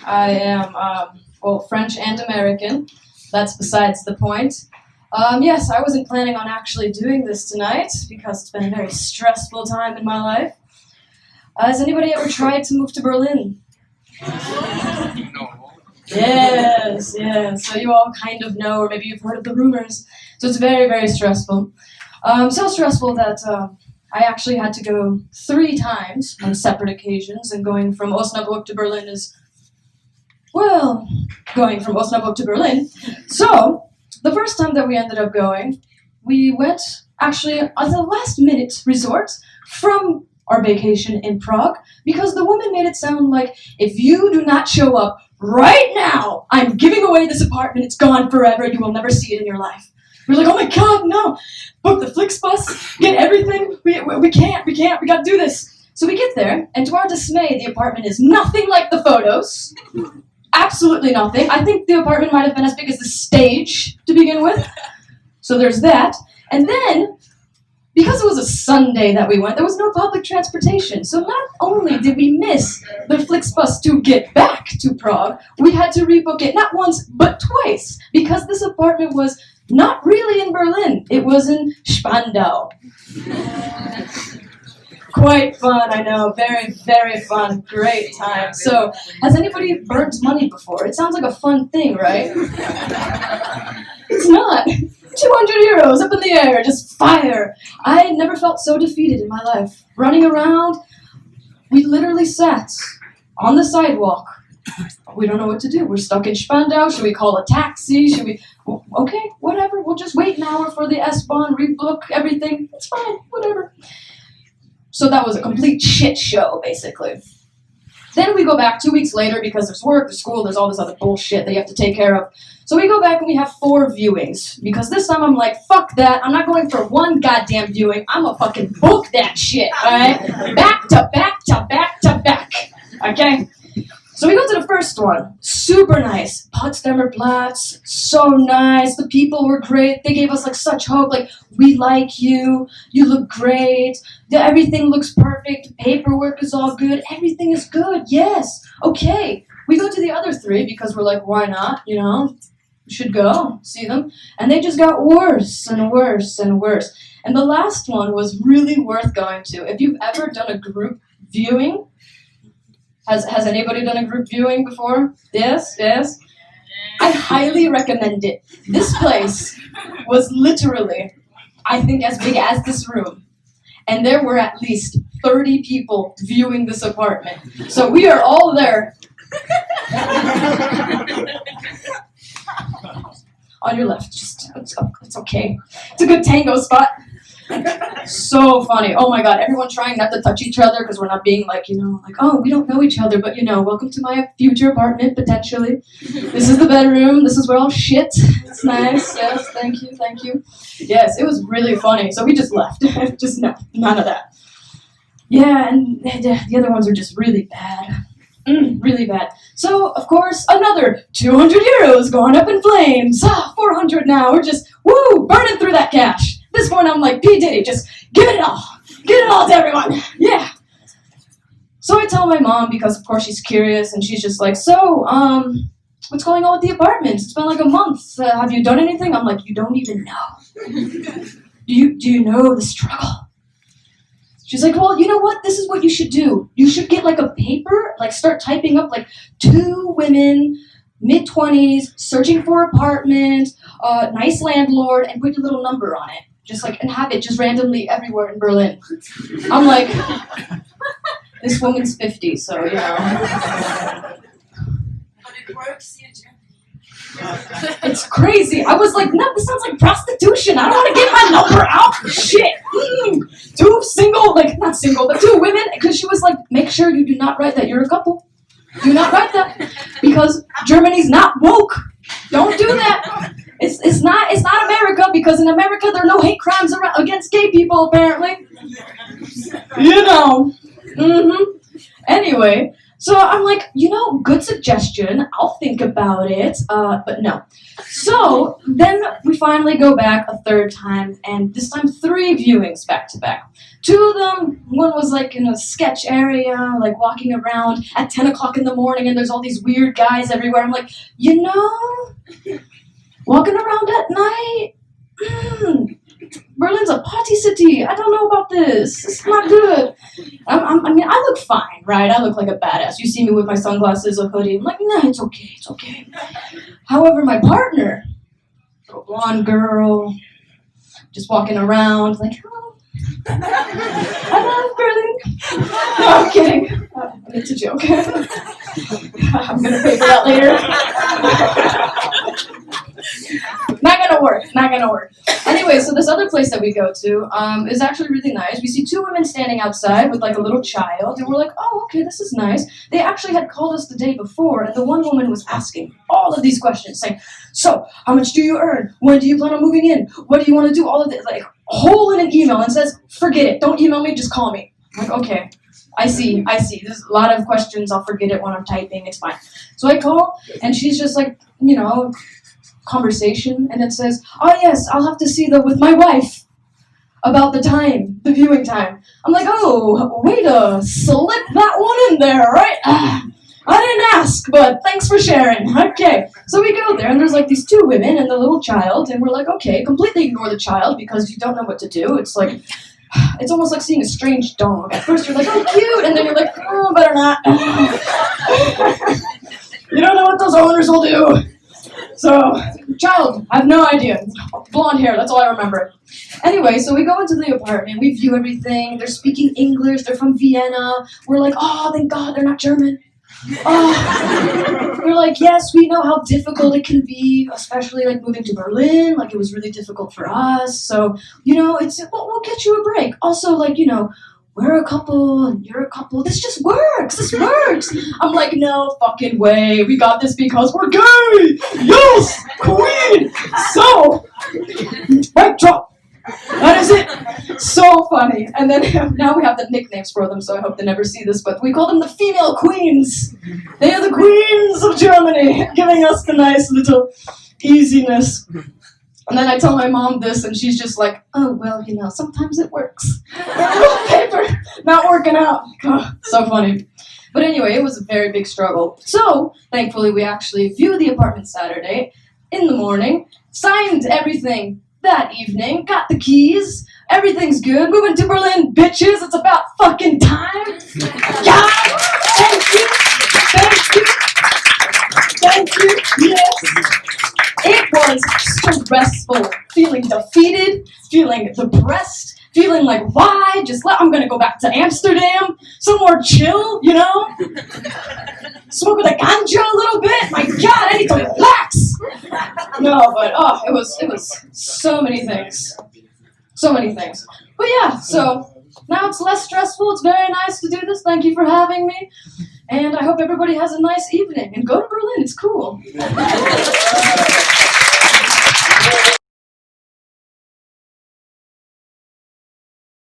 I am, well, French and American. That's besides the point. Yes, I wasn't planning on actually doing this tonight because it's been a very stressful time in my life. Has anybody ever tried to move to Berlin? Yes, yes. So you all kind of know, or maybe you've heard of the rumors. So it's very, very stressful. So stressful that I actually had to go 3 times on separate occasions, and going from Osnabrück to Berlin is, well, going from Osnabrück to Berlin. So the first time that we ended up going, we went actually as a last-minute resort from our vacation in Prague, because the woman made it sound like, if you do not show up right now, I'm giving away this apartment, it's gone forever, you will never see it in your life. We're like, oh my god, no! Book the Flixbus, get everything, we can't, we gotta do this. So we get there, and to our dismay, the apartment is nothing like the photos. Absolutely nothing. I think the apartment might have been as big as the stage to begin with. So there's that. And then, because it was a Sunday that we went, there was no public transportation. So not only did we miss the Flixbus to get back to Prague, we had to rebook it not once, but twice, because this apartment was not really in Berlin. It was in Spandau. Quite fun, I know. Very, very fun. Great time. So, has anybody burnt money before? It sounds like a fun thing, right? It's not. 200 euros up in the air, just fire. I never felt so defeated in my life. Running around, we literally sat on the sidewalk. We don't know what to do. We're stuck in Spandau. Should we call a taxi? Should we... Okay, whatever. We'll just wait an hour for the S-Bahn, rebook everything. It's fine, whatever. So that was a complete shit show, basically. Then we go back 2 weeks later because there's work, there's school, there's all this other bullshit that you have to take care of. So we go back and we have 4 viewings. Because this time I'm like, fuck that, I'm not going for 1 goddamn viewing, I'm gonna fucking book that shit, alright? Back to back to back to back, okay? So we go to the first one. Super nice. Potsdamer Platz. So nice. The people were great. They gave us like such hope. Like, we like you. You look great. Everything looks perfect. Paperwork is all good. Everything is good. Yes. Okay. We go to the other 3 because we're like, why not? You know, we should go see them. And they just got worse and worse and worse. And the last one was really worth going to. If you've ever done a group viewing, Has anybody done a group viewing before? Yes, yes. I highly recommend it. This place was literally, I think, as big as this room. And there were at least 30 people viewing this apartment. So we are all there. On your left, just, it's okay. It's a good tango spot. So funny. Oh my god, everyone trying not to touch each other because we're not being like, you know, like, oh, we don't know each other, but you know, welcome to my future apartment, potentially. This is the bedroom, this is where I'll shit. It's nice, yes, thank you, thank you. Yes, it was really funny, so we just left. Just no, none of that. Yeah, and the other ones are just really bad. Really bad. So, of course, another 200 euros going up in flames. 400 now, we're just, woo, burning through that cash. This point, I'm like, P. Diddy, just give it all. Give it all to everyone. Yeah. So I tell my mom, because of course she's curious, and she's just like, so, what's going on with the apartment? It's been like a month. Have you done anything? I'm like, you don't even know. Do you know the struggle? She's like, well, you know what? This is what you should do. You should get like a paper, like start typing up like 2 women, mid-20s, searching for apartment, nice landlord, and put your little number on it. Just like, and have it just randomly everywhere in Berlin. I'm like, this woman's 50, so, you know. But it works here, Germany. It's crazy. I was like, no, this sounds like prostitution. I don't want to give my number out. Shit. 2 single, like, not single, but 2 women. Because she was like, make sure you do not write that you're a couple. Do not write that. Because Germany's not woke. Don't do that. It's not America, because in America there are no hate crimes against gay people, apparently. You know. Anyway, So I'm like, good suggestion. I'll think about it. But no. So then we finally go back a third time, and this time 3 viewings back to back. 2 of them, one was like in a sketch area, like walking around at 10 o'clock in the morning, and there's all these weird guys everywhere. I'm like, walking around at night? Berlin's a party city. I don't know about this. It's not good. I look fine, right? I look like a badass. You see me with my sunglasses, a hoodie. I'm like, nah, it's okay. However, my partner, little blonde girl, just walking around, like, oh, I love Berlin. No, I'm kidding. It's a joke. I'm gonna pay for that later. Not gonna work. Anyway, so this other place that we go to is actually really nice. We see 2 women standing outside with like a little child, and we're like, oh, okay, this is nice. They actually had called us the day before, and the one woman was asking all of these questions, saying, so, how much do you earn? When do you plan on moving in? What do you want to do? All of this, like, whole in an email, and says, forget it, don't email me, just call me. I'm like, okay. I see. There's a lot of questions. I'll forget it when I'm typing. It's fine. So I call, and she's just like, conversation, and it says, oh yes, I'll have to see with my wife about the viewing time. I'm like, oh, way to slip that one in there, right? I didn't ask, but thanks for sharing. Okay, so we go there, and there's like these 2 women and the little child, and we're like, okay, completely ignore the child because you don't know what to do. It's like, it's almost like seeing a strange dog. At first you're like, oh, cute, and then you're like, oh, better not. You don't know what those owners will do. So, child, I have no idea. Blonde hair, that's all I remember. Anyway, so we go into the apartment, we view everything, they're speaking English, they're from Vienna. We're like, oh, thank God, they're not German. Oh. We're like, yes, we know how difficult it can be, especially like moving to Berlin, like it was really difficult for us. So, we'll get you a break. Also, like, we're a couple, and you're a couple. This just works. This works. I'm like, no fucking way. We got this because we're gay. Yes, queen. So, mic drop. That is it. So funny. And then now we have the nicknames for them, so I hope they never see this, but we call them the female queens. They are the queens of Germany, giving us the nice little easiness. And then I tell my mom this, and she's just like, oh, well, sometimes it works. Paper, not working out. Oh, so funny. But anyway, it was a very big struggle. So, thankfully, we actually viewed the apartment Saturday in the morning, signed everything that evening, got the keys, everything's good, moving to Berlin, bitches, it's about fucking time. Yeah! Thank you, yes. It was stressful, feeling defeated, feeling depressed, feeling like, why? I'm gonna go back to Amsterdam, somewhere chill, Smoke with a ganja a little bit. My God, I need to relax. No, but it was so many things. So many things. But yeah, so now it's less stressful. It's very nice to do this. Thank you for having me. And I hope everybody has a nice evening. And go to Berlin. It's cool.